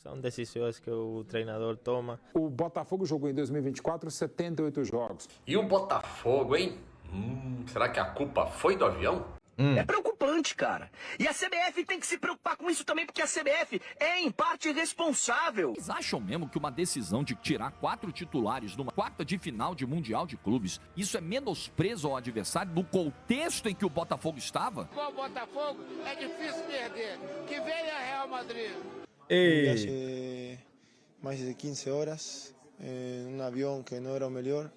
São decisões que o treinador toma. O Botafogo jogou em 2024 78 jogos. E o Botafogo, hein? Será que a culpa foi do avião? É preocupante, cara. E a CBF tem que se preocupar com isso também, porque a CBF é, em parte, responsável. Vocês acham mesmo que uma decisão de tirar 4 titulares numa quarta de final de Mundial de Clubes, isso é menosprezo ao adversário no contexto em que o Botafogo estava? Com o Botafogo é difícil perder. Que venha Real Madrid. Viaje mais de 15 horas em um avião que não era o melhor.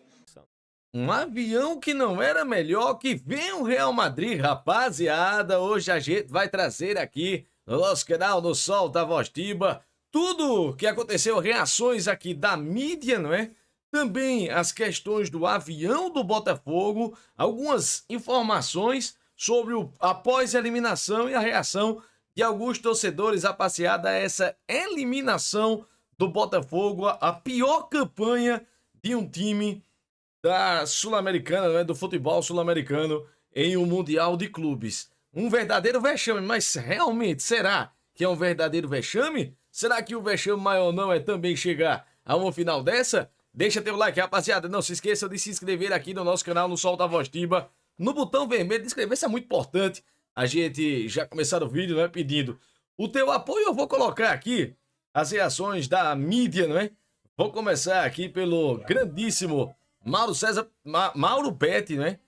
Um avião que não era melhor, que vem o Real Madrid, rapaziada. Hoje a gente vai trazer aqui no nosso canal, no Sol da Voz Tiba, tudo que aconteceu, reações aqui da mídia, não é? Também as questões do avião do Botafogo, algumas informações sobre o após-eliminação e a reação de alguns torcedores rapaziada a essa eliminação do Botafogo, a pior campanha de um time da Sul-Americana, né, do futebol sul-americano em um Mundial de Clubes. Um verdadeiro vexame, mas realmente será que é um verdadeiro vexame? Será que o vexame maior não é também chegar a uma final dessa? Deixa teu like, rapaziada. Não se esqueça de se inscrever aqui no nosso canal, no Sol da Voz Tiba, no botão vermelho de inscrever-se é muito importante. A gente já começar o vídeo, né, pedindo o teu apoio. Eu vou colocar aqui as reações da mídia, não é? Vou começar aqui pelo grandíssimo Mauro Betti, né?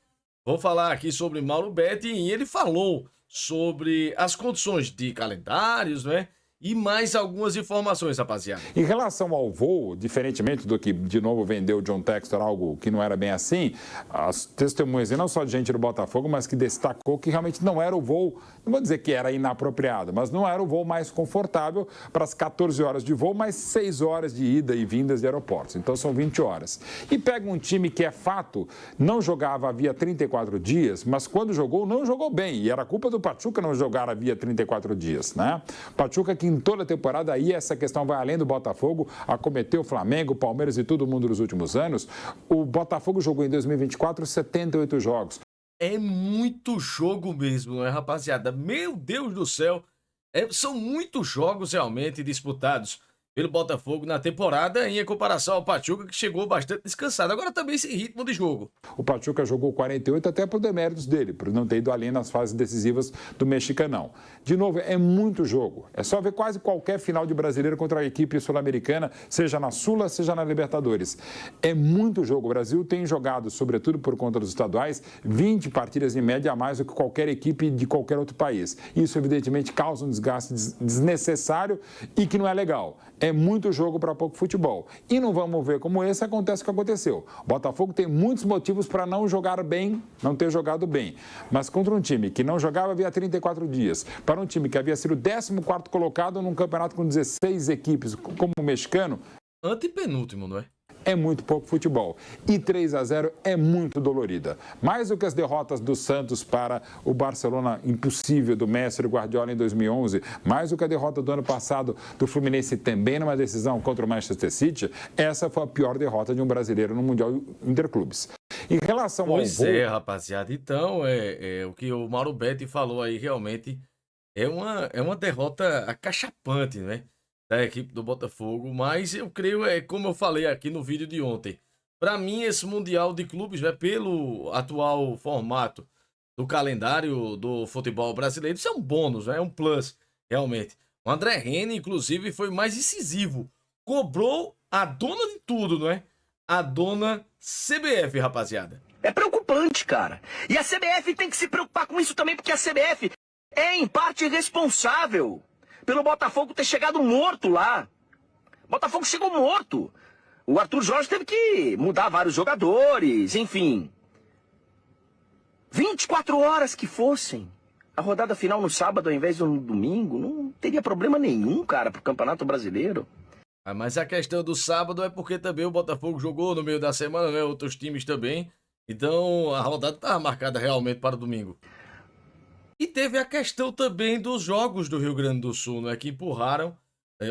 Vou falar aqui sobre Mauro Betti e ele falou sobre as condições de calendários, né? E mais algumas informações, rapaziada. Em relação ao voo, diferentemente do que, de novo, vendeu o John Textor, algo que não era bem assim, as testemunhas, e não só de gente do Botafogo, mas que destacou que realmente não era o voo, não vou dizer que era inapropriado, mas não era o voo mais confortável para as 14 horas de voo, mais 6 horas de ida e vindas de aeroportos. Então são 20 horas. E pega um time que é fato, não jogava havia 34 dias, mas quando jogou, não jogou bem. E era culpa do Pachuca não jogar havia 34 dias, né? Pachuca que em toda a temporada, aí essa questão vai além do Botafogo, acometeu o Flamengo, Palmeiras e todo mundo nos últimos anos. O Botafogo jogou em 2024 78 jogos. É muito jogo mesmo, não é, rapaziada? Meu Deus do céu, são muitos jogos realmente disputados pelo Botafogo na temporada, em comparação ao Pachuca, que chegou bastante descansado. Agora também sem ritmo de jogo. O Pachuca jogou 48 até por deméritos dele, por não ter ido além nas fases decisivas do Mexicanão. De novo, é muito jogo. É só ver quase qualquer final de brasileiro contra a equipe sul-americana, seja na Sula, seja na Libertadores. É muito jogo. O Brasil tem jogado, sobretudo por conta dos estaduais, 20 partidas em média a mais do que qualquer equipe de qualquer outro país. Isso, evidentemente, causa um desgaste desnecessário e que não é legal. É muito jogo para pouco futebol. E não vamos ver como esse acontece o que aconteceu. O Botafogo tem muitos motivos para não jogar bem, não ter jogado bem. Mas contra um time que não jogava havia 34 dias, para um time que havia sido o 14º colocado num campeonato com 16 equipes, como o mexicano... Antepenúltimo, não é? É muito pouco futebol. E 3-0 é muito dolorida. Mais do que as derrotas do Santos para o Barcelona impossível do Messi e Guardiola em 2011, mais do que a derrota do ano passado do Fluminense também numa decisão contra o Manchester City, essa foi a pior derrota de um brasileiro no Mundial Interclubes. Em relação ao Pois é, rapaziada. Então, o que o Mauro Betti falou aí realmente é uma derrota acachapante, né? Da equipe do Botafogo, mas eu creio, como eu falei aqui no vídeo de ontem, para mim esse Mundial de Clubes, pelo atual formato do calendário do futebol brasileiro, isso é um bônus, é um plus, realmente. O André Henning, inclusive, foi mais incisivo, cobrou a dona de tudo, não é? A dona CBF, rapaziada. É preocupante, cara. E a CBF tem que se preocupar com isso também, porque a CBF é, em parte, responsável pelo Botafogo ter chegado morto lá. O Botafogo chegou morto. O Arthur Jorge teve que mudar vários jogadores, enfim. 24 horas que fossem. A rodada final no sábado ao invés do domingo, não teria problema nenhum, cara, pro Campeonato Brasileiro. Mas a questão do sábado é porque também o Botafogo jogou no meio da semana, né? Outros times também. Então a rodada estava marcada realmente para o domingo. E teve a questão também dos jogos do Rio Grande do Sul, né? Que empurraram,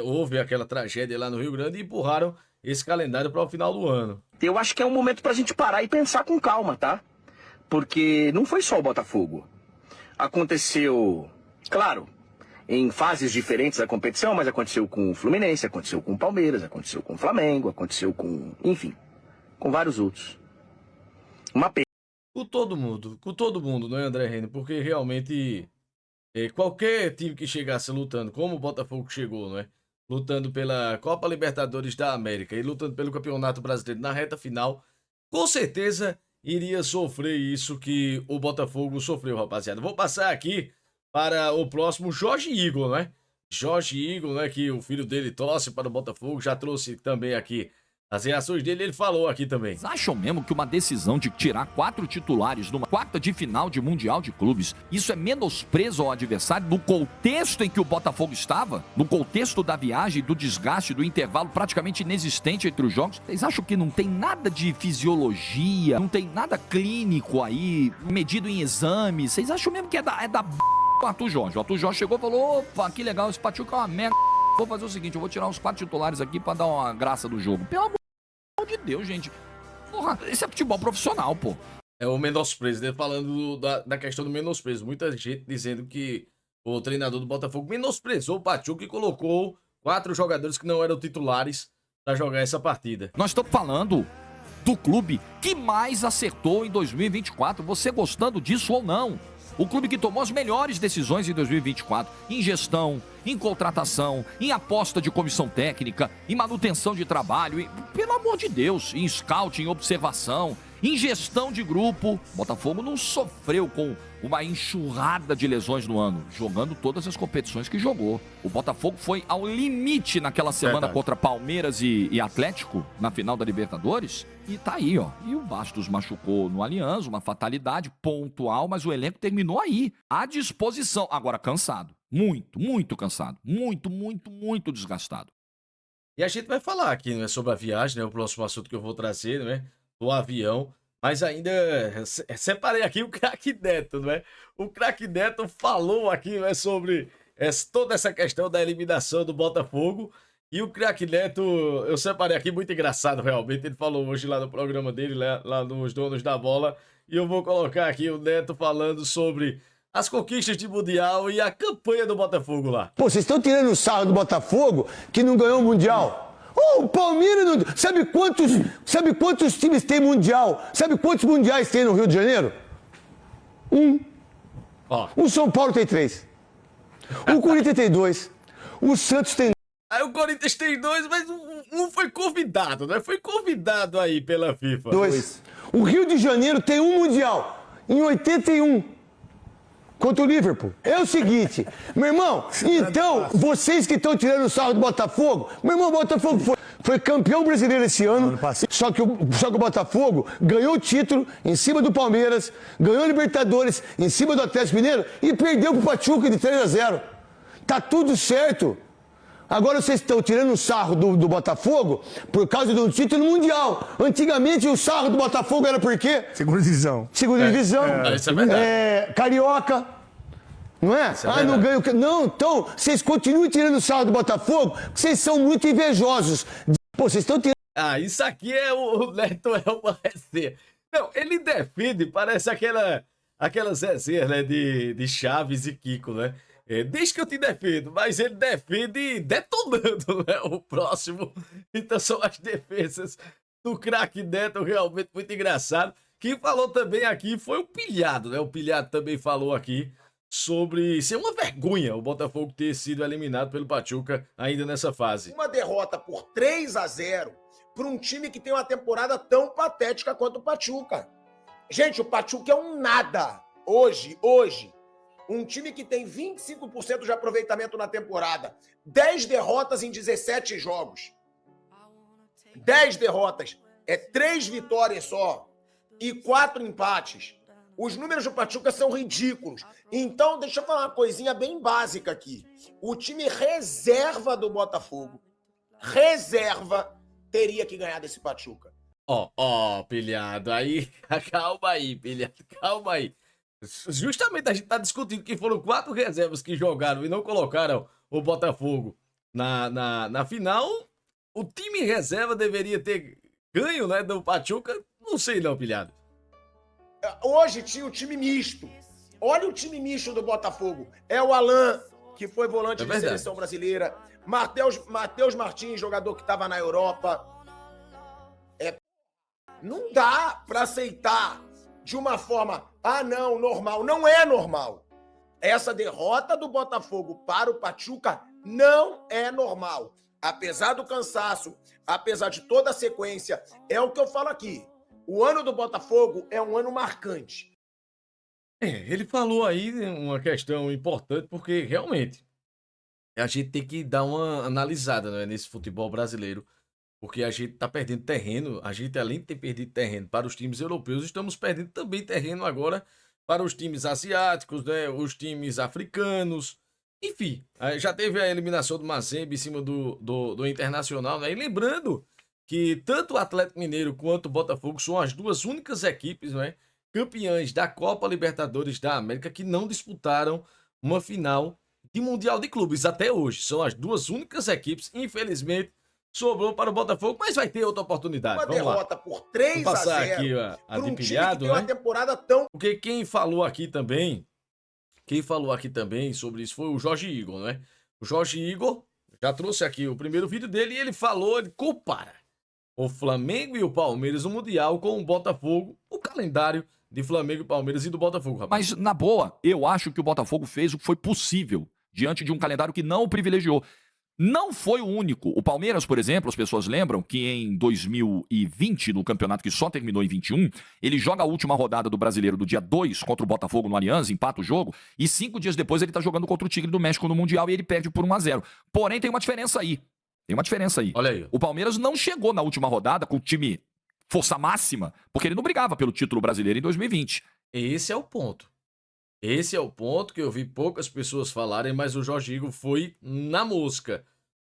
houve aquela tragédia lá no Rio Grande e empurraram esse calendário para o final do ano. Eu acho que é um momento pra gente parar e pensar com calma, tá? Porque não foi só o Botafogo. Aconteceu, claro, em fases diferentes da competição, mas aconteceu com o Fluminense, aconteceu com o Palmeiras, aconteceu com o Flamengo, aconteceu com, enfim, com vários outros. Uma pena. Com todo mundo, não é, André Henrique? Porque realmente qualquer time que chegasse lutando, como o Botafogo chegou, não é? Lutando pela Copa Libertadores da América e lutando pelo Campeonato Brasileiro na reta final, com certeza iria sofrer isso que o Botafogo sofreu, rapaziada. Vou passar aqui para o próximo, Jorge Igor, né? Jorge Igor, né? Que o filho dele torce para o Botafogo, já trouxe também aqui as reações dele, ele falou aqui também. Vocês acham mesmo que uma decisão de tirar 4 titulares numa quarta de final de Mundial de Clubes, isso é menosprezo ao adversário no contexto em que o Botafogo estava? No contexto da viagem, do desgaste, do intervalo praticamente inexistente entre os jogos? Vocês acham que não tem nada de fisiologia, não tem nada clínico aí, medido em exames? Vocês acham mesmo que é da o Arthur Jorge? O Arthur Jorge chegou e falou, opa, que legal, esse Pachuca é uma merda. Vou fazer o seguinte, eu vou tirar os 4 titulares aqui pra dar uma graça do jogo. Pelo amor de Deus, gente. Porra, esse é futebol profissional, pô. É o menosprezo, né? Falando da questão do menosprezo. Muita gente dizendo que o treinador do Botafogo menosprezou o Pachuca e colocou 4 jogadores que não eram titulares pra jogar essa partida. Nós estamos falando do clube que mais acertou em 2024. Você gostando disso ou não? O clube que tomou as melhores decisões em 2024, em gestão, em contratação, em aposta de comissão técnica, em manutenção de trabalho, pelo amor de Deus, em scout, em observação, em gestão de grupo. Botafogo não sofreu com uma enxurrada de lesões no ano, jogando todas as competições que jogou. O Botafogo foi ao limite naquela semana contra Palmeiras e Atlético, na final da Libertadores, e tá aí, ó. E o Bastos machucou no Allianz, uma fatalidade pontual, mas o elenco terminou aí, à disposição. Agora, cansado. Muito cansado. Muito desgastado. E a gente vai falar aqui, né, sobre a viagem, né? O próximo assunto que eu vou trazer, né? Do avião. Mas ainda separei aqui o craque Neto, né? O craque Neto falou aqui, né, sobre toda essa questão da eliminação do Botafogo. E o craque Neto, eu separei aqui, muito engraçado realmente. Ele falou hoje lá no programa dele, lá nos Donos da Bola. E eu vou colocar aqui o Neto falando sobre as conquistas de Mundial e a campanha do Botafogo lá. Pô, vocês estão tirando o sarro do Botafogo que não ganhou o Mundial. Oh, o Palmeiras não... Sabe quantos times tem Mundial? Sabe quantos Mundiais tem no Rio de Janeiro? O São Paulo tem 3. O Corinthians tem 2. O Santos tem... Aí o Corinthians tem 2, mas um foi convidado, né? Foi convidado aí pela FIFA. 2. O Rio de Janeiro tem um Mundial em 81. Contra o Liverpool. É o seguinte, meu irmão, então, vocês que estão tirando o sarro do Botafogo, meu irmão, o Botafogo foi campeão brasileiro esse ano, só que o Botafogo ganhou o título em cima do Palmeiras, ganhou a Libertadores em cima do Atlético Mineiro e perdeu pro Pachuca de 3-0. Tá tudo certo. Agora vocês estão tirando o sarro do Botafogo por causa do título mundial. Antigamente o sarro do Botafogo era por quê? Segunda divisão. Segunda divisão. Isso é verdade. Carioca. Não é? Não ganho. Não, então, vocês continuem tirando o sarro do Botafogo, porque vocês são muito invejosos. Pô, vocês estão tirando. Ah, isso aqui é o Neto é uma resenha. Não, ele defende, parece aquelas resenhas, né, de Chaves e Kiko, né? Desde que eu te defendo, mas ele defende detonando, né? O próximo. Então são as defesas do craque Neto, realmente muito engraçado. Quem falou também aqui foi o Pilhado, né? O Pilhado também falou aqui sobre ser uma vergonha o Botafogo ter sido eliminado pelo Pachuca ainda nessa fase. Uma derrota por 3-0 para um time que tem uma temporada tão patética quanto o Pachuca. Gente, o Pachuca é um nada. Hoje. Um time que tem 25% de aproveitamento na temporada. 10 derrotas em 17 jogos. 10 derrotas. É 3 vitórias só. E 4 empates. Os números do Pachuca são ridículos. Então, deixa eu falar uma coisinha bem básica aqui. O time reserva do Botafogo, teria que ganhar desse Pachuca. Pilhado. Aí, calma aí, Pilhado. Calma aí. Justamente a gente tá discutindo que foram 4 reservas que jogaram e não colocaram o Botafogo na final. O time reserva deveria ter ganho, né, do Pachuca. Não sei não, Pilhado. Hoje tinha o time misto. Olha o time misto do Botafogo. É o Alan, que foi volante de seleção brasileira. Matheus Martins, jogador que estava na Europa. Não dá para aceitar de uma forma, não, normal. Não é normal. Essa derrota do Botafogo para o Pachuca não é normal. Apesar do cansaço, apesar de toda a sequência, é o que eu falo aqui. O ano do Botafogo é um ano marcante. Ele falou aí uma questão importante, porque realmente a gente tem que dar uma analisada, né, nesse futebol brasileiro, porque a gente tá perdendo terreno. A gente, além de ter perdido terreno para os times europeus, estamos perdendo também terreno agora para os times asiáticos, né, os times africanos. Enfim, já teve a eliminação do Mazembe em cima do Internacional, né? E lembrando que tanto o Atlético Mineiro quanto o Botafogo são as duas únicas equipes, né, campeãs da Copa Libertadores da América que não disputaram uma final de Mundial de Clubes até hoje. São as duas únicas equipes, infelizmente, sobrou para o Botafogo, mas vai ter outra oportunidade. Uma Vamos derrota lá. por 3 Vou a passar 0 aqui para a um de time que pilhado, tem uma né? temporada tão... Porque quem falou aqui também sobre isso foi o Jorge Igor, né? O Jorge Igor já trouxe aqui o primeiro vídeo dele e ele compara o Flamengo e o Palmeiras no Mundial com o Botafogo, o calendário de Flamengo, Palmeiras e do Botafogo, rapaz. Mas, na boa, eu acho que o Botafogo fez o que foi possível diante de um calendário que não o privilegiou. Não foi o único. O Palmeiras, por exemplo, as pessoas lembram que em 2020, no campeonato que só terminou em 21, ele joga a última rodada do Brasileiro do dia 2 contra o Botafogo no Allianz, empata o jogo, e 5 dias depois ele tá jogando contra o Tigre do México no Mundial e ele perde por 1-0. Porém, tem uma diferença aí. Olha aí. O Palmeiras não chegou na última rodada com o time força máxima, porque ele não brigava pelo título brasileiro em 2020. Esse é o ponto. Esse é o ponto que eu vi poucas pessoas falarem, mas o Jorge Igor foi na mosca.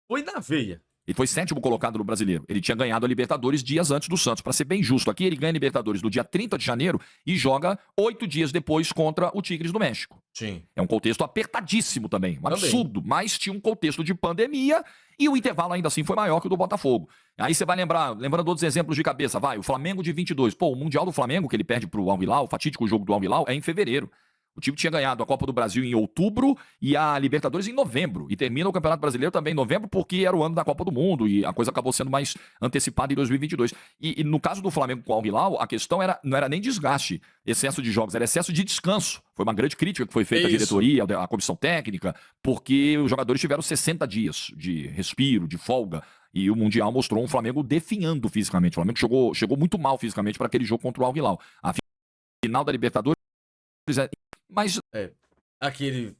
Foi na veia. Ele foi 7º colocado no Brasileiro. Ele tinha ganhado a Libertadores dias antes do Santos. Para ser bem justo aqui, ele ganha a Libertadores no dia 30 de janeiro e joga 8 dias depois contra o Tigres do México. Sim. É um contexto apertadíssimo também. Um absurdo. Mas tinha um contexto de pandemia e o intervalo ainda assim foi maior que o do Botafogo. Aí você vai lembrando outros exemplos de cabeça. O Flamengo de 22. O Mundial do Flamengo, que ele perde pro Al Hilal, o fatídico jogo do Al Hilal, é em fevereiro. O time tinha ganhado a Copa do Brasil em outubro e a Libertadores em novembro. E termina o Campeonato Brasileiro também em novembro, porque era o ano da Copa do Mundo e a coisa acabou sendo mais antecipada em 2022. E no caso do Flamengo com o Al Hilal, a questão não era nem desgaste, excesso de jogos, era excesso de descanso. Foi uma grande crítica que foi feita à diretoria, à comissão técnica, porque os jogadores tiveram 60 dias de respiro, de folga. E o Mundial mostrou um Flamengo definhando fisicamente. O Flamengo chegou muito mal fisicamente para aquele jogo contra o Al Hilal. A final da Libertadores... Mas aquele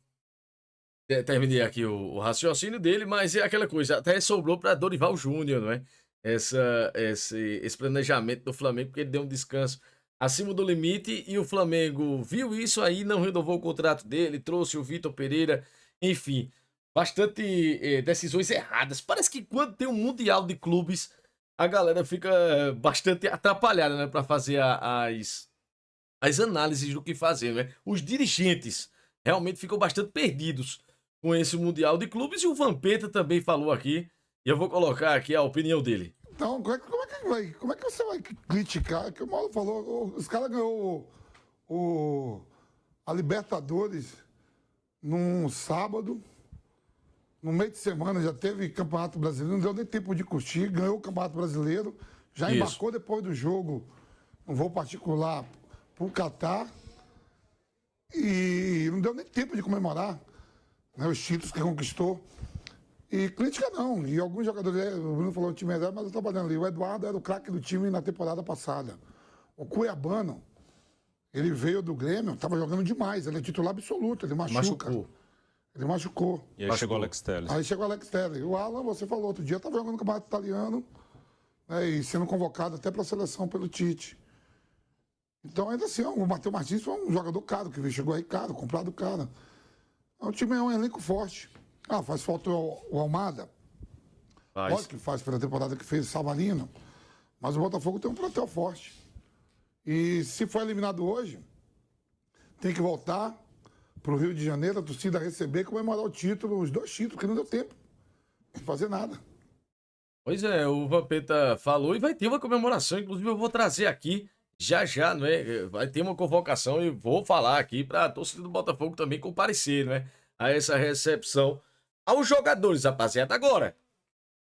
terminei aqui o raciocínio dele, mas é aquela coisa, até sobrou para Dorival Júnior, não é? Esse planejamento do Flamengo, porque ele deu um descanso acima do limite e o Flamengo viu isso aí, não renovou o contrato dele, trouxe o Vitor Pereira, enfim, bastante decisões erradas. Parece que quando tem um Mundial de Clubes, a galera fica bastante atrapalhada, né, para fazer as análises do que fazer, né? Os dirigentes realmente ficam bastante perdidos com esse Mundial de Clubes e o Vampeta também falou aqui, e eu vou colocar aqui a opinião dele. Então, como é que você vai criticar? Que o Mauro falou, os caras ganhou a Libertadores num sábado, no meio de semana já teve Campeonato Brasileiro, não deu nem tempo de curtir, ganhou o Campeonato Brasileiro, já embarcou depois do jogo, um voo particular para o Catar, e não deu nem tempo de comemorar, né, os títulos que conquistou. E crítica não, e alguns jogadores, o Bruno falou o time melhor, mas eu estou trabalhando ali. O Eduardo era o craque do time na temporada passada. O Cuiabano, ele veio do Grêmio, estava jogando demais, ele é titular absoluto, ele machuca. Ele machucou. E aí chegou o Alex Telles. Aí chegou o Alex Telles. O Alan, você falou outro dia, estava jogando no Campeonato Italiano, né, e sendo convocado até para a seleção pelo Tite. Então, ainda assim, o Matheus Martins foi um jogador caro, que chegou aí caro, comprado caro. O time é um elenco forte. Faz falta o Almada. Lógico que faz pela temporada que fez o Savarino. Mas o Botafogo tem um plantel forte. E se for eliminado hoje, tem que voltar para o Rio de Janeiro, a torcida receber e comemorar o título, os 2 títulos, que não deu tempo de fazer nada. Pois é, o Vampeta falou e vai ter uma comemoração, inclusive eu vou trazer aqui já, não é? Vai ter uma convocação e vou falar aqui para a torcida do Botafogo também comparecer, não é? a essa recepção aos jogadores, rapaziada. Agora,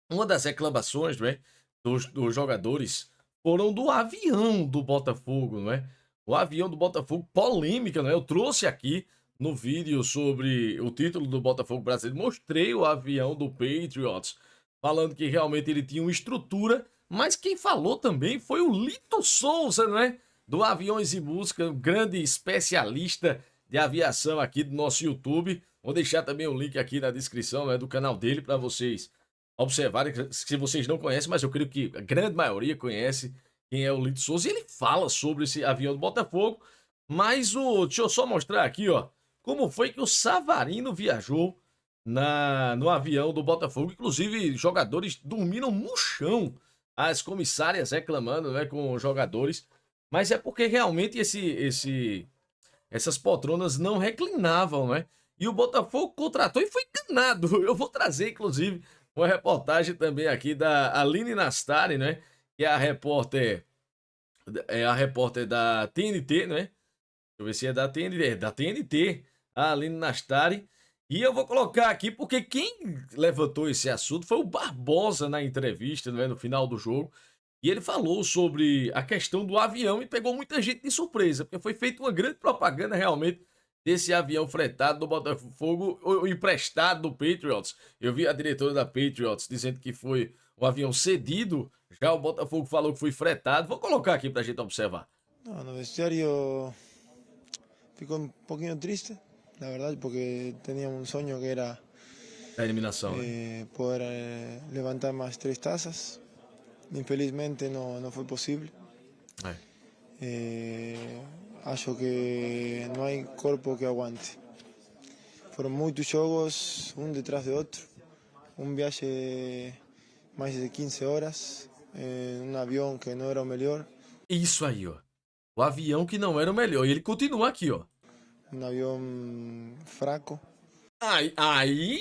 uma das reclamações, né, dos jogadores foram do avião do Botafogo, não é? O avião do Botafogo, polêmica, né? Eu trouxe aqui no vídeo sobre o título do Botafogo brasileiro, mostrei o avião do Patriots, falando que realmente ele tinha uma estrutura, mas quem falou também foi o Lito Souza, não é? Do Aviões em Busca, um grande especialista de aviação aqui do nosso YouTube. Vou deixar também o link aqui na descrição, né, do canal dele para vocês observarem, se vocês não conhecem, mas eu creio que a grande maioria conhece quem é o Lito Souza. E ele fala sobre esse avião do Botafogo, mas deixa eu só mostrar aqui, ó, como foi que o Savarino viajou no avião do Botafogo. Inclusive, jogadores dormiram no chão, as comissárias reclamando, né, com os jogadores, mas é porque realmente essas poltronas não reclinavam, né? E o Botafogo contratou e foi enganado. Eu vou trazer, inclusive, uma reportagem também aqui da Aline Nastari, né? Que é a repórter da TNT, né? Deixa eu ver se é da TNT, a Aline Nastari. E eu vou colocar aqui porque quem levantou esse assunto foi o Barbosa na entrevista, né, no final do jogo. E ele falou sobre a questão do avião e pegou muita gente de surpresa, porque foi feita uma grande propaganda realmente desse avião fretado do Botafogo, o emprestado do Patriots. Eu vi a diretora da Patriots dizendo que foi um avião cedido, já o Botafogo falou que foi fretado. Vou colocar aqui pra gente observar. No vestiario ficou un poquito triste, la verdad, porque teníamos un sueño que era A eliminação, poder levantar más 3 tazas. Infelizmente no fue posible. Acho que no hay cuerpo que aguante. Fueron muchos jogos, un detrás de otro. Un viaje más de 15 horas, en un avião que não era o melhor. Isso aí, ó. O avião que não era o melhor. E ele continua aqui, ó. Um avião fraco. Aí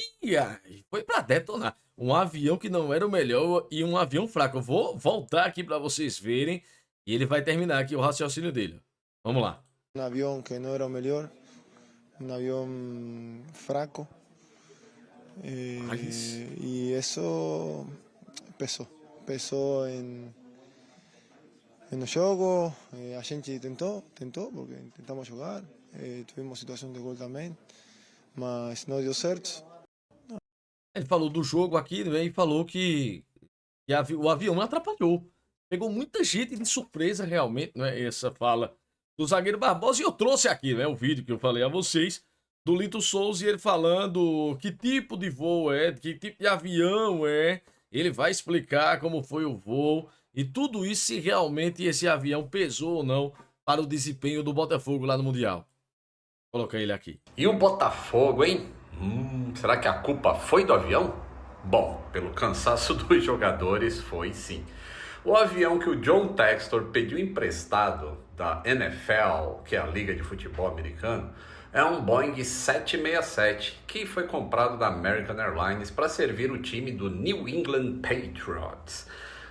foi pra detonar. Um avião que não era o melhor e um avião fraco. Eu vou voltar aqui pra vocês verem e ele vai terminar aqui o raciocínio dele. Vamos lá. Um avião que não era o melhor. Um avião fraco. E isso pesou no jogo. A gente tentou porque tentamos jogar. Tivemos situação de gol também, mas não deu certo. Ele falou do jogo aqui, né, e falou que o avião não atrapalhou. Pegou muita gente de surpresa realmente, né, essa fala do zagueiro Barbosa. E eu trouxe aqui, né, o vídeo que eu falei a vocês, do Lito Souza, e ele falando que tipo de voo é, que tipo de avião é. Ele vai explicar como foi o voo e tudo isso, se realmente esse avião pesou ou não para o desempenho do Botafogo lá no Mundial. Coloca ele aqui. E o Botafogo, hein? Será que a culpa foi do avião? Bom, pelo cansaço dos jogadores, foi sim. O avião que o John Textor pediu emprestado da NFL, que é a Liga de Futebol Americano, é um Boeing 767 que foi comprado da American Airlines para servir o time do New England Patriots.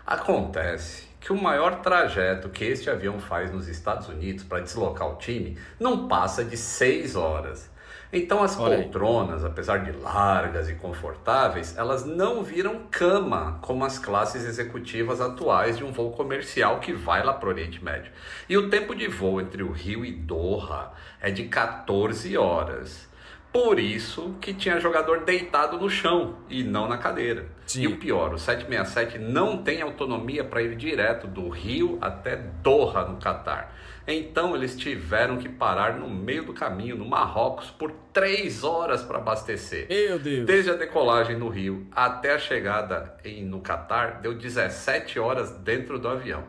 Acontece que o maior trajeto que este avião faz nos Estados Unidos para deslocar o time não passa de 6 horas. Então as poltronas, apesar de largas e confortáveis, elas não viram cama como as classes executivas atuais de um voo comercial que vai lá para o Oriente Médio. E o tempo de voo entre o Rio e Doha é de 14 horas. Por isso que tinha jogador deitado no chão e não na cadeira. Sim. E o pior, o 767 não tem autonomia para ir direto do Rio até Doha, no Catar. Então eles tiveram que parar no meio do caminho, no Marrocos, por 3 horas para abastecer. Meu Deus! Desde a decolagem no Rio até a chegada no Catar, deu 17 horas dentro do avião.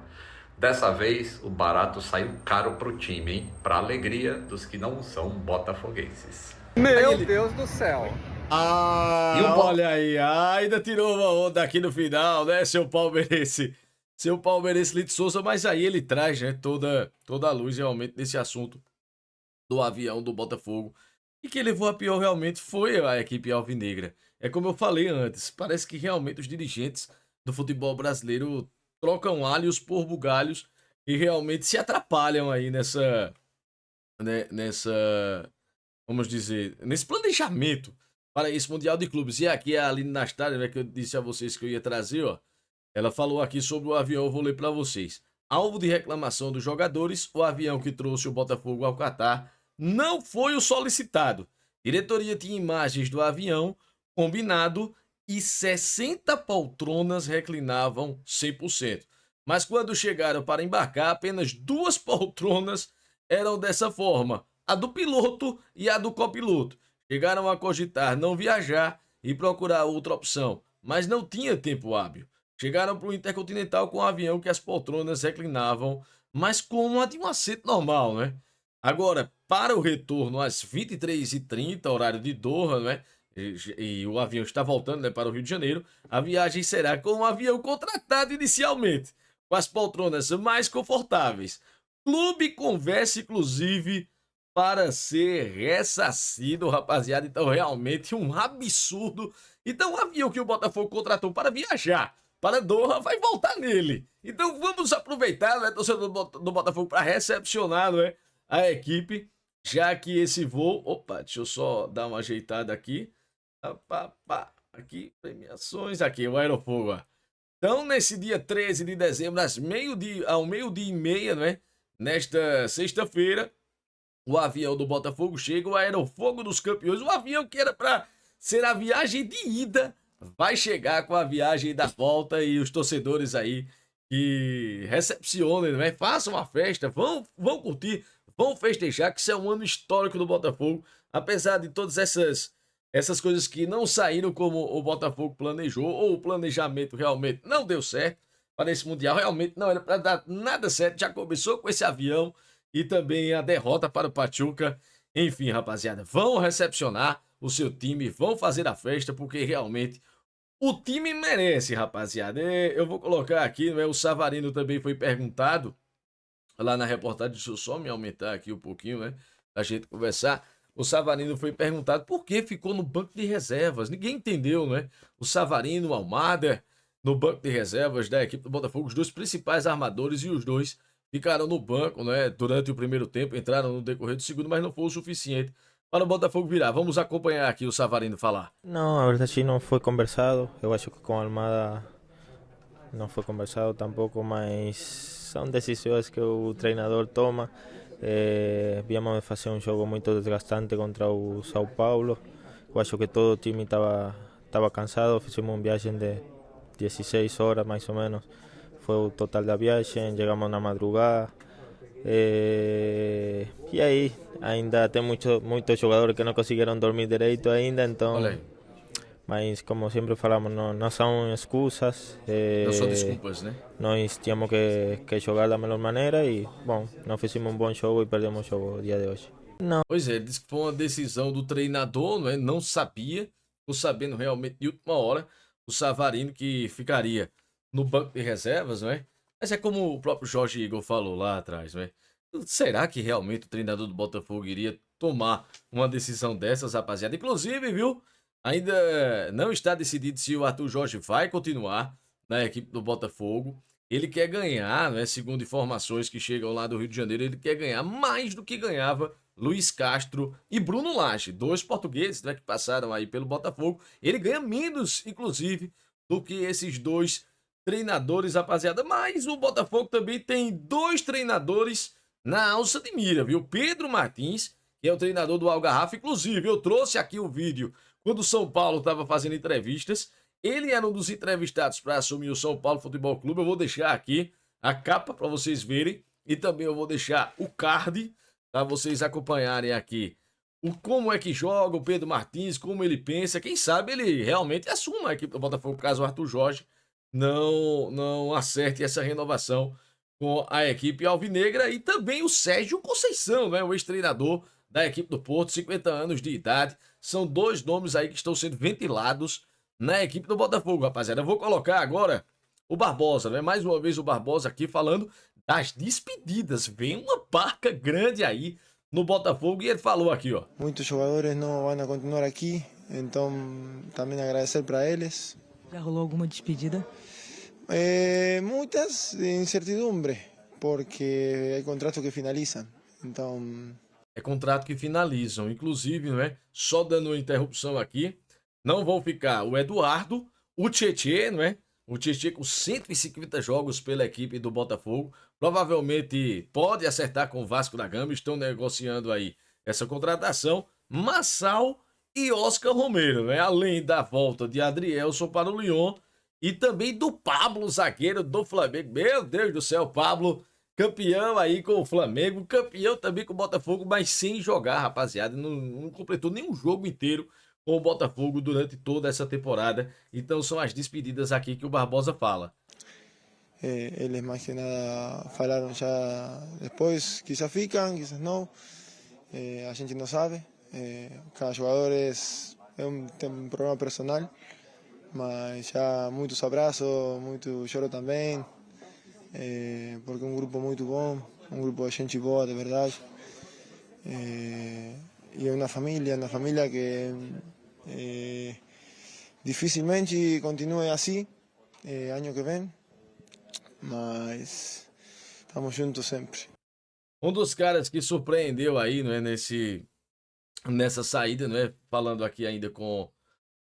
Dessa vez, o barato saiu caro pro time, hein? Pra alegria dos que não são botafoguenses. Meu Deus do céu. Olha aí, ainda tirou uma onda aqui no final, né, seu palmeirense? Seu palmeirense Lito Souza, mas aí ele traz, né, toda a luz realmente nesse assunto do avião do Botafogo. E quem levou a pior realmente foi a equipe alvinegra. É como eu falei antes, parece que realmente os dirigentes do futebol brasileiro trocam alhos por bugalhos e realmente se atrapalham aí nessa vamos dizer, nesse planejamento para esse Mundial de Clubes. E aqui a Aline Nastália, né, que eu disse a vocês que eu ia trazer, ó, ela falou aqui sobre o avião, eu vou ler para vocês. Alvo de reclamação dos jogadores, o avião que trouxe o Botafogo ao Catar não foi o solicitado. Diretoria tinha imagens do avião combinado e 60 poltronas reclinavam 100%. Mas quando chegaram para embarcar, apenas 2 poltronas eram dessa forma, a do piloto e a do copiloto. Chegaram a cogitar não viajar e procurar outra opção, mas não tinha tempo hábil. Chegaram para o Intercontinental com um avião que as poltronas reclinavam, mas como a de um assento normal, né? Agora, para o retorno às 23h30, horário de Doha, né? E o avião está voltando, né, para o Rio de Janeiro, a viagem será com um avião contratado inicialmente, com as poltronas mais confortáveis. Clube conversa, inclusive, para ser ressarcido, rapaziada. Então, realmente, um absurdo. Então, o avião que o Botafogo contratou para viajar para Doha vai voltar nele. Então, vamos aproveitar, né, torcedor do Botafogo, para recepcionar, né, a equipe, já que esse voo... Opa, deixa eu só dar uma ajeitada aqui. Aqui, premiações, aqui, o Aerofogo, ó. Então, nesse dia 13 de dezembro, ao meio-dia e meia, né, nesta sexta-feira, o avião do Botafogo chega, o Aerofogo dos Campeões, o avião que era para ser a viagem de ida, vai chegar com a viagem da volta, e os torcedores aí que recepcionem, né, façam a festa, vão curtir, vão festejar, que isso é um ano histórico do Botafogo, apesar de todas essas coisas que não saíram como o Botafogo planejou, ou o planejamento realmente não deu certo para esse Mundial, realmente não era para dar nada certo, já começou com esse avião e também a derrota para o Pachuca. Enfim, rapaziada, vão recepcionar o seu time, vão fazer a festa, porque realmente o time merece, rapaziada. Eu vou colocar aqui, né, o Savarino também foi perguntado lá na reportagem, deixa eu só me aumentar aqui um pouquinho, né, a gente conversar. O Savarino foi perguntado por que ficou no banco de reservas. Ninguém entendeu, né? O Savarino, o Almada, no banco de reservas da equipe do Botafogo, os dois principais armadores, e os dois ficaram no banco, né? Durante o primeiro tempo, entraram no decorrer do segundo, mas não foi o suficiente para o Botafogo virar. Vamos acompanhar aqui o Savarino falar. Não, a verdade não foi conversado. Eu acho que com a Almada não foi conversado tampouco, mas são decisões que o treinador toma. Viemos de fazer um jogo muito desgastante contra o São Paulo. Eu acho que todo o time estava cansado. Fizemos uma viagem de 16 horas mais ou menos. Foi o total da viagem. Chegamos na madrugada. E aí ainda tem muitos jogadores que não conseguiram dormir direito ainda. Então, mas como sempre falamos, não são excusas. Não são desculpas, né? Nós tínhamos que jogar da melhor maneira e, bom, não fizemos um bom jogo e perdemos o jogo no dia de hoje. Não. Pois é, disse que foi uma decisão do treinador, né? Não sabia, ficou sabendo realmente de última hora, o Savarino que ficaria no banco de reservas, né? Mas é como o próprio Jorge Igor falou lá atrás, né? Será que realmente o treinador do Botafogo iria tomar uma decisão dessas, rapaziada? Inclusive, viu? Ainda não está decidido se o Arthur Jorge vai continuar na equipe do Botafogo. Ele quer ganhar, né, segundo informações que chegam lá do Rio de Janeiro, ele quer ganhar mais do que ganhava Luiz Castro e Bruno Lage, dois portugueses, né, que passaram aí pelo Botafogo. Ele ganha menos, inclusive, do que esses dois treinadores, rapaziada. Mas o Botafogo também tem dois treinadores na alça de mira, viu? Pedro Martins, que é o treinador do Algarrafa. Inclusive, eu trouxe aqui o vídeo quando o São Paulo estava fazendo entrevistas. Ele era um dos entrevistados para assumir o São Paulo Futebol Clube. Eu vou deixar aqui a capa para vocês verem. E também eu vou deixar o card para vocês acompanharem aqui como é que joga o Pedro Martins, como ele pensa. Quem sabe ele realmente assuma a equipe do Botafogo, caso o Arthur Jorge não acerte essa renovação com a equipe alvinegra. E também o Sérgio Conceição, né, o ex-treinador da equipe do Porto, 50 anos de idade. São dois nomes aí que estão sendo ventilados na equipe do Botafogo, rapaziada. Eu vou colocar agora o Barbosa, né? Mais uma vez o Barbosa aqui falando das despedidas. Vem uma barca grande aí no Botafogo e ele falou aqui, ó. Muitos jogadores não vão continuar aqui, então também agradecer para eles. Já rolou alguma despedida? Muitas incertidumbre, porque há contratos que finalizam. Então é contrato que finalizam. Inclusive, não é? Só dando uma interrupção aqui, não vão ficar o Eduardo, o Tietê, não é? O Tietê com 150 jogos pela equipe do Botafogo. Provavelmente pode acertar com o Vasco da Gama. Estão negociando aí essa contratação. Massal e Oscar Romero, né? Além da volta de Adrielson para o Lyon e também do Pablo, zagueiro do Flamengo. Meu Deus do céu, Pablo, campeão aí com o Flamengo, campeão também com o Botafogo, mas sem jogar, rapaziada. Não completou nenhum jogo inteiro com o Botafogo durante toda essa temporada. Então são as despedidas aqui que o Barbosa fala. Eles mais que nada falaram já depois, quizás ficam, quizás não. A gente não sabe. Cada jogador tem um problema personal, mas já muitos abraços, muito choro também, porque é um grupo muito bom, um grupo de gente boa, de verdade. E é uma família que dificilmente continue assim ano que vem, mas estamos juntos sempre. Um dos caras que surpreendeu aí, não é, nessa saída, não é, falando aqui ainda com o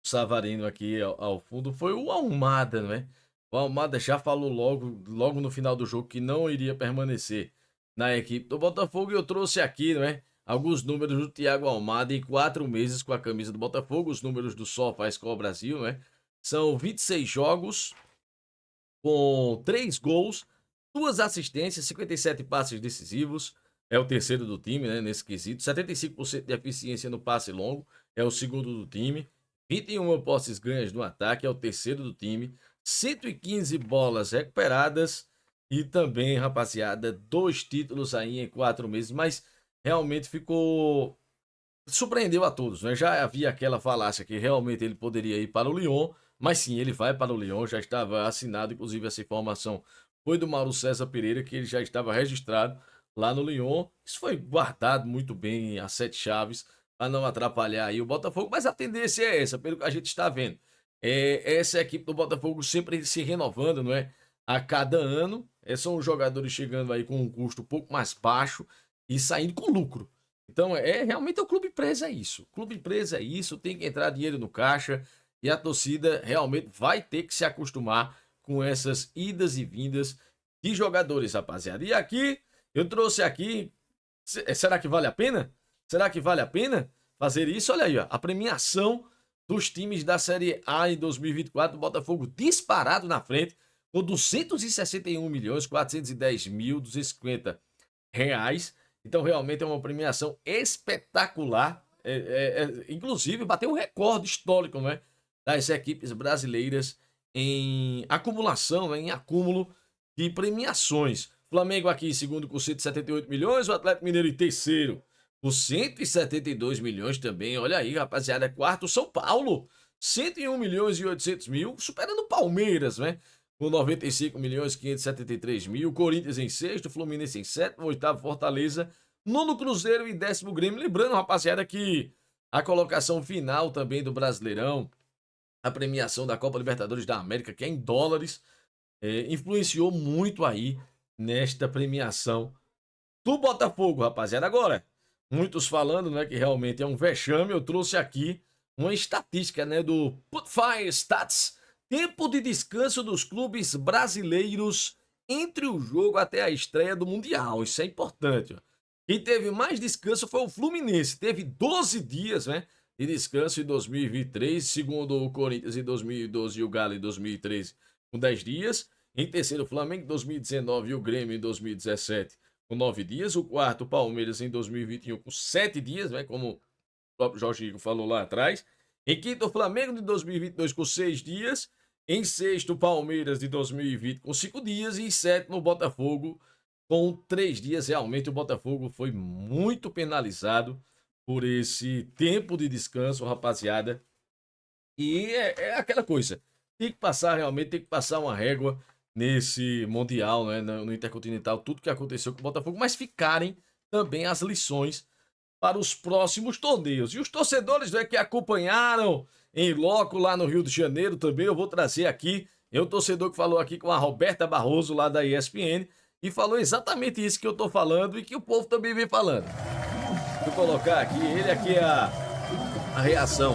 Savarino aqui ao fundo, foi o Almada, não é? O Almada já falou logo no final do jogo que não iria permanecer na equipe do Botafogo, e eu trouxe aqui, não é, alguns números do Thiago Almada em 4 meses com a camisa do Botafogo. Os números do SofaScore Brasil, né? São 26 jogos com 3 gols, 2 assistências, 57 passes decisivos. É o terceiro do time, né, nesse quesito. 75% de eficiência no passe longo, é o segundo do time. 21 posses ganhas no ataque, é o terceiro do time. 115 bolas recuperadas e também, rapaziada, 2 títulos aí em 4 meses. Mas realmente surpreendeu a todos, né? Já havia aquela falácia que realmente ele poderia ir para o Lyon, mas sim, ele vai para o Lyon, já estava assinado. Inclusive essa informação foi do Mauro César Pereira, que ele já estava registrado lá no Lyon. Isso foi guardado muito bem a 7 chaves para não atrapalhar aí o Botafogo, mas a tendência é essa, pelo que a gente está vendo. Essa equipe do Botafogo sempre se renovando, não é? A cada ano, são os jogadores chegando aí com um custo um pouco mais baixo e saindo com lucro. Então, realmente o clube empresa é isso. O clube empresa é isso, tem que entrar dinheiro no caixa e a torcida realmente vai ter que se acostumar com essas idas e vindas de jogadores, rapaziada. E aqui, eu trouxe aqui, será que vale a pena? Será que vale a pena fazer isso? Olha aí, ó, a premiação dos times da Série A em 2024, o Botafogo disparado na frente, com 261.410.250 reais. Então, realmente é uma premiação espetacular. Inclusive, bateu um recorde histórico, né, das equipes brasileiras em acumulação, né, em acúmulo de premiações. Flamengo aqui em segundo com 178 milhões, o Atlético Mineiro em terceiro com 172 milhões também. Olha aí, rapaziada, quarto São Paulo, 101.800.000, superando o Palmeiras, né? Com 95.573.000, Corinthians em sexto, Fluminense em sétimo, oitavo Fortaleza, nono Cruzeiro e 10º Grêmio. Lembrando, rapaziada, que a colocação final também do Brasileirão, a premiação da Copa Libertadores da América, que é em dólares, influenciou muito aí nesta premiação do Botafogo, rapaziada. Agora, muitos falando, né, que realmente é um vexame. Eu trouxe aqui uma estatística, né, do Putfire Stats, tempo de descanso dos clubes brasileiros entre o jogo até a estreia do Mundial. Isso é importante, ó. Quem teve mais descanso foi o Fluminense, teve 12 dias, né, de descanso em 2023, segundo o Corinthians em 2012 e o Galo em 2013 com 10 dias. Em terceiro, o Flamengo em 2019 e o Grêmio em 2017 com 9 dias. O quarto, o Palmeiras em 2021 com 7 dias, né, como o próprio Jorge Igor falou lá atrás. Em quinto, o Flamengo de 2022 com 6 dias. Em sexto, o Palmeiras de 2020 com 5 dias. E em sétimo, o Botafogo com 3 dias. Realmente o Botafogo foi muito penalizado por esse tempo de descanso, rapaziada. E é aquela coisa, tem que passar realmente, tem que passar uma régua nesse Mundial, né, no Intercontinental, tudo que aconteceu com o Botafogo, mas ficarem também as lições para os próximos torneios. E os torcedores, né, que acompanharam em loco lá no Rio de Janeiro também, eu vou trazer aqui, é um torcedor que falou aqui com a Roberta Barroso lá da ESPN, e falou exatamente isso que eu tô falando e que o povo também vem falando. Vou colocar aqui, ele aqui é a reação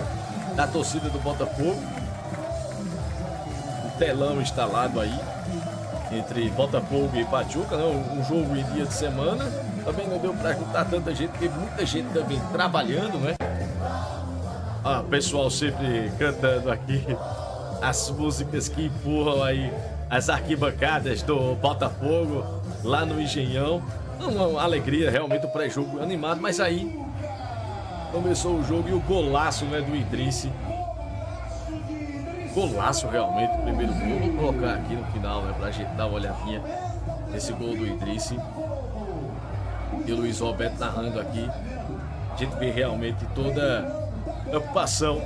da torcida do Botafogo. O telão instalado aí entre Botafogo e Pachuca, né? Um jogo em dia de semana. Também não deu para juntar tanta gente, porque muita gente também trabalhando, né? Ah, pessoal sempre cantando aqui as músicas que empurram aí as arquibancadas do Botafogo lá no Engenhão. Uma alegria, realmente o pré-jogo animado, mas aí começou o jogo e o golaço, né, do Idrice. Golaço realmente, o primeiro gol. Vou colocar aqui no final, né, pra gente dar uma olhadinha nesse gol do Idrice. E o Luiz Roberto narrando aqui. A gente vê realmente toda a preocupação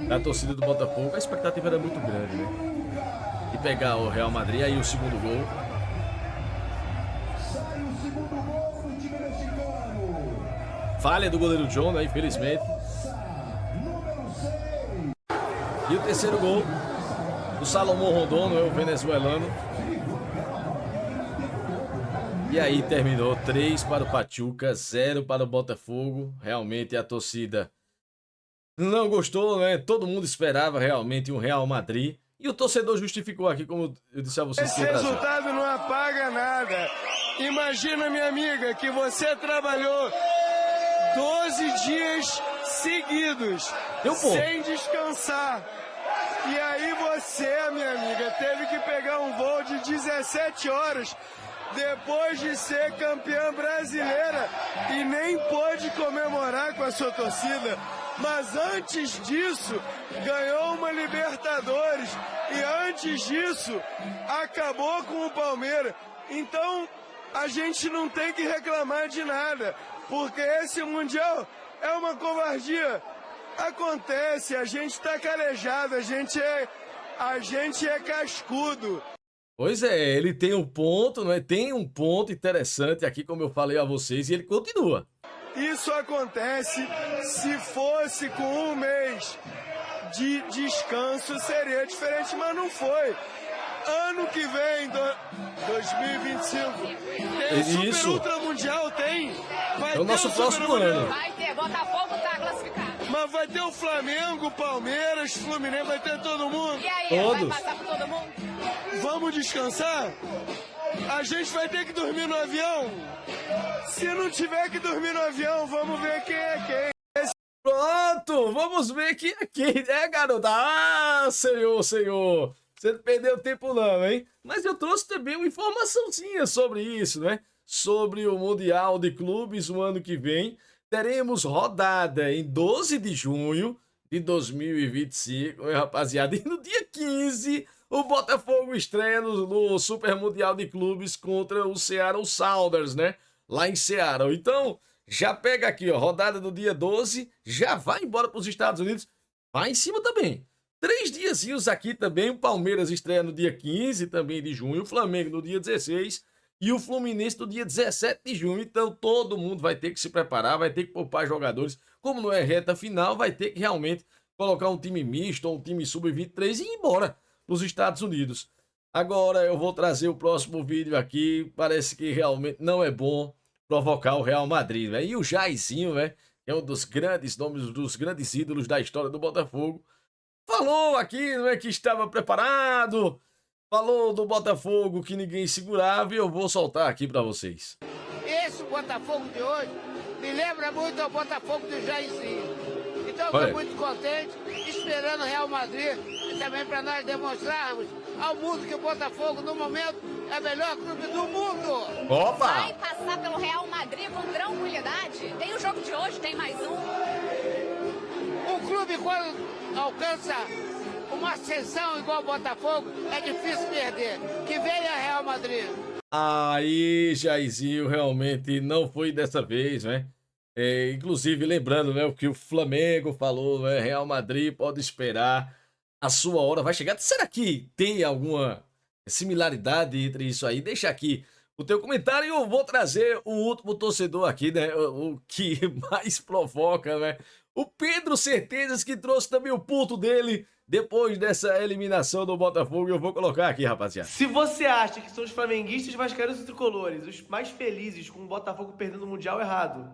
da torcida do Botafogo. A expectativa era muito grande, né? E pegar o Real Madrid, aí o segundo gol. Falha do goleiro John, né, infelizmente. E o terceiro gol do Salomão Rondon, o venezuelano. E aí terminou 3 para o Pachuca, 0 para o Botafogo. Realmente a torcida não gostou, né? Todo mundo esperava realmente um Real Madrid. E o torcedor justificou aqui, como eu disse a vocês. Esse resultado não apaga nada. Imagina, minha amiga, que você trabalhou 12 dias seguidos, sem descansar. E aí você, minha amiga, teve que pegar um voo de 17 horas depois de ser campeã brasileira e nem pôde comemorar com a sua torcida. Mas antes disso, ganhou uma Libertadores e antes disso, acabou com o Palmeiras. Então, a gente não tem que reclamar de nada, porque esse Mundial é uma covardia. Acontece, a gente tá calejado, a gente é cascudo. Pois é, ele tem um ponto, né? Tem um ponto interessante aqui, como eu falei a vocês, e ele continua. Isso acontece se fosse com um mês de descanso, seria diferente, mas não foi. Ano que vem, 2025, tem Super Isso. Ultra Mundial, tem. Vai É o nosso próximo ano. Vai ter, Botafogo tá classificado. Mas vai ter o Flamengo, Palmeiras, Fluminense, vai ter todo mundo. E aí, Todos. vai passar por todo mundo? Vamos descansar? A gente vai ter que dormir no avião? Se não tiver que dormir no avião, vamos ver quem é quem. Pronto, vamos ver quem é quem, né, garota? Ah, senhor. Você não perdeu tempo não, hein? Mas eu trouxe também uma informaçãozinha sobre isso, né? Sobre o Mundial de Clubes o ano que vem. Teremos rodada em 12 de junho de 2025, rapaziada. E no dia 15, o Botafogo estreia no Super Mundial de Clubes contra o Seattle Sounders, né? Lá em Seattle. Então, já pega aqui, ó, rodada do dia 12, já vai embora para os Estados Unidos. Vai em cima também. 3 diazinhos aqui também. O Palmeiras estreia no dia 15 também de junho. O Flamengo no dia 16. E o Fluminense no dia 17 de junho. Então todo mundo vai ter que se preparar, vai ter que poupar jogadores. Como não é reta final, vai ter que realmente colocar um time misto ou um time sub-23 e ir embora nos Estados Unidos. Agora eu vou trazer o próximo vídeo aqui. Parece que realmente não é bom provocar o Real Madrid, né? E o Jairzinho, né? Que é um dos grandes nomes, dos grandes ídolos da história do Botafogo. Falou aqui, não é, que estava preparado. Falou do Botafogo que ninguém segurava e eu vou soltar aqui para vocês. Esse Botafogo de hoje me lembra muito ao Botafogo do Jairzinho. Então eu estou muito contente, esperando o Real Madrid e também para nós demonstrarmos ao mundo que o Botafogo, no momento, é o melhor clube do mundo. Opa! Vai passar pelo Real Madrid com tranquilidade. Tem o jogo de hoje, tem mais um. Um clube, quando alcança uma ascensão igual o Botafogo, é difícil perder. Que venha Real Madrid. Aí, Jairzinho, realmente não foi dessa vez, né? Inclusive, lembrando, né, o que o Flamengo falou, né? Real Madrid pode esperar, a sua hora vai chegar. Será que tem alguma similaridade entre isso aí? Deixa aqui o teu comentário e eu vou trazer o último torcedor aqui, né? O que mais provoca, né? O Pedro Certezas, que trouxe também o ponto dele depois dessa eliminação do Botafogo. Eu vou colocar aqui, rapaziada. Se você acha que são os flamenguistas, vascaínos e tricolores os mais felizes com o Botafogo perdendo o Mundial, errado.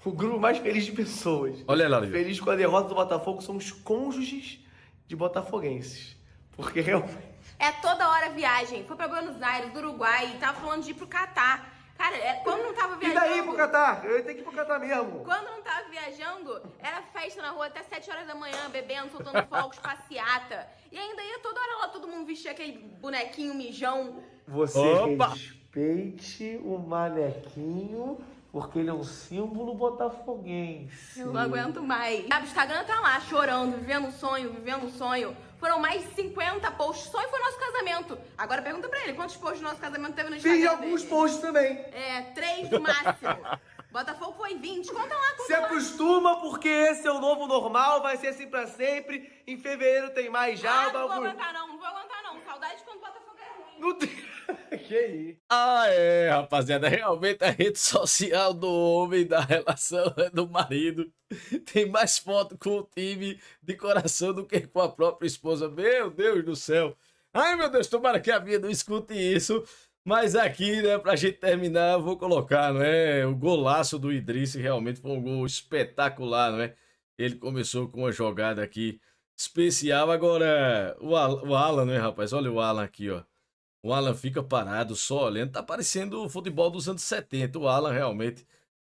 O grupo mais feliz de pessoas. Olha lá, Lívia. Feliz com a derrota do Botafogo são os cônjuges de botafoguenses. Porque realmente... É toda hora viagem. Foi pra Buenos Aires, do Uruguai, tava falando de ir pro Catar. Cara, quando não tava viajando... E daí pro Catar? Eu tenho que ir pro Catar mesmo. Quando não tava viajando, era festa na rua até 7 horas da manhã, bebendo, soltando fogos, passeata. E ainda ia toda hora lá todo mundo vestir aquele bonequinho mijão. Você respeite o manequinho, porque ele é um símbolo botafoguense. Eu não aguento mais. O Instagram tá lá, chorando, vivendo um sonho. Foram mais de 50 posts. Sonho foi o nosso casamento. Agora pergunta pra ele, quantos posts do nosso casamento teve no Instagram? Fiz alguns posts também. 3 no máximo. Botafogo foi 20. Conta lá, Se acostuma, porque esse é o novo normal, vai ser assim pra sempre. Em fevereiro tem mais já. Não vou aguentar não. Saudade quando o Botafogo era ruim. Não tem... Que isso? Rapaziada, realmente a rede social do homem, da relação do marido, tem mais foto com o time de coração do que com a própria esposa. Meu Deus do céu. Ai, meu Deus, tomara que a minha não escute isso. Mas aqui, né, pra gente terminar, eu vou colocar, não é? O golaço do Idriss realmente foi um gol espetacular, não é? Ele começou com uma jogada aqui especial. Agora, o Alan, né, rapaz? Olha o Alan aqui, ó. O Alan fica parado, só olhando. Tá parecendo o futebol dos anos 70. O Alan realmente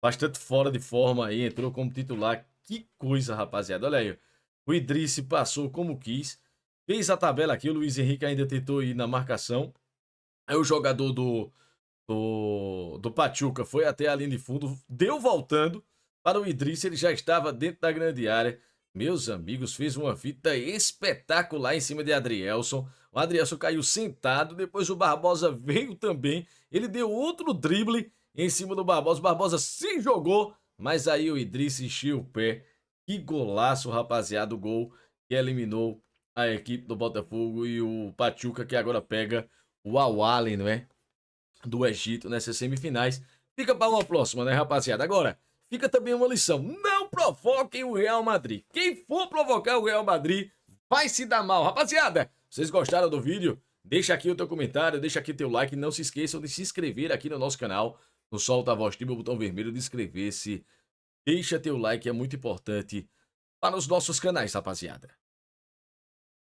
bastante fora de forma aí. Entrou como titular. Que coisa, rapaziada. Olha aí. O Idriss passou como quis. Fez a tabela aqui. O Luiz Henrique ainda tentou ir na marcação. Aí o jogador do Pachuca foi até a linha de fundo. Deu voltando para o Idriss. Ele já estava dentro da grande área. Meus amigos, fez uma fita espetacular em cima de Adrielson. O Adrielson caiu sentado, depois o Barbosa veio também. Ele deu outro drible em cima do Barbosa. O Barbosa se jogou, mas aí o Idriss encheu o pé. Que golaço, rapaziada, o gol que eliminou a equipe do Botafogo e o Pachuca, que agora pega o Al-Ahly, não é? Do Egito nessas semifinais. Fica para uma próxima, né, rapaziada? Agora, fica também uma lição. Não provoquem o Real Madrid. Quem for provocar o Real Madrid vai se dar mal. Rapaziada, vocês gostaram do vídeo? Deixa aqui o teu comentário, deixa aqui teu like. Não se esqueçam de se inscrever aqui no nosso canal. No Solta a Voz Time, o botão vermelho de inscrever-se. Deixa teu like, é muito importante para os nossos canais, rapaziada.